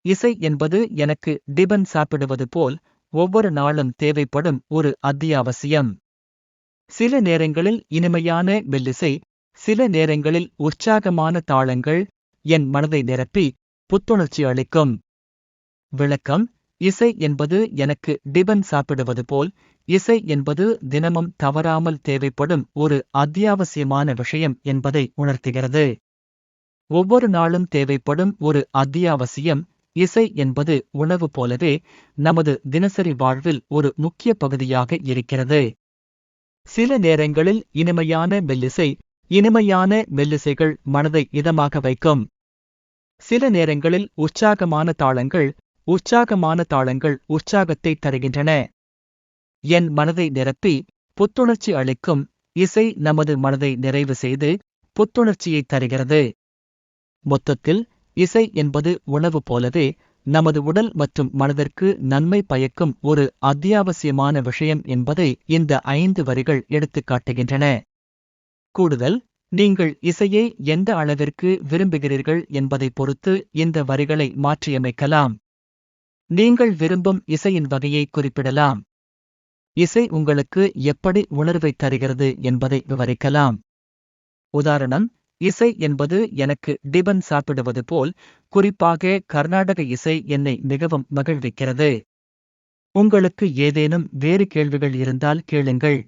இசை என்பது எனக்கு டிபன் சாப்பிடுவது போல் ஒவ்வொரு நாளும் தேவைப்படும் ஒரு அத்தியாவசியம். சில நேரங்களில் இனிமையான மெல்லிசை, சில நேரங்களில் உற்சாகமான தாளங்கள் என் மனதை நிரப்பி புத்துணர்ச்சி அளிக்கும். விளக்கம்: இசை என்பது எனக்கு டிபன் சாப்பிடுவது போல், இசை என்பது தினமும் தவறாமல் தேவைப்படும் ஒரு அத்தியாவசியமான விஷயம் என்பதை உணர்த்துகிறது. ஒவ்வொரு நாளும் தேவைப்படும் ஒரு அத்தியாவசியம். இசை என்பது உணவு போலவே நமது தினசரி வாழ்வில் ஒரு முக்கிய பகுதியாக இருக்கிறது. சில நேரங்களில் இனிமையான மெல்லிசைகள் மனதை இதமாக வைக்கும். சில நேரங்களில் உற்சாகமான தாளங்கள் உற்சாகத்தை தருகின்றன. என் மனதை நிரப்பி புத்துணர்ச்சி அளிக்கும். இசை நமது மனதை நிறைவு செய்து புத்துணர்ச்சியை தருகிறது. மொத்தத்தில், இசை என்பது உணவு போலவே நமது உடல் மற்றும் மனதிற்கு நன்மை பயக்கும் ஒரு அத்தியாவசியமான விஷயம் என்பதை இந்த 5 வரிகள் எடுத்துக்காட்டுகின்றன. கூடுதல்: நீங்கள் இசையை எந்த அளவிற்கு விரும்புகிறீர்கள் என்பதை பொறுத்து இந்த வரிகளை மாற்றியமைக்கலாம். நீங்கள் விரும்பும் இசையின் வகையை குறிப்பிடலாம். இசை உங்களுக்கு எப்படி உணர்வை தருகிறது என்பதை விவரிக்கலாம். உதாரணம்: இசை என்பது எனக்கு டிபன் சாப்பிடுவது போல், குறிப்பாக கர்நாடக இசை என்னை மிகவும் மகிழ்விக்கிறது. உங்களுக்கு ஏதேனும் வேறு கேள்விகள் இருந்தால் கேளுங்கள்.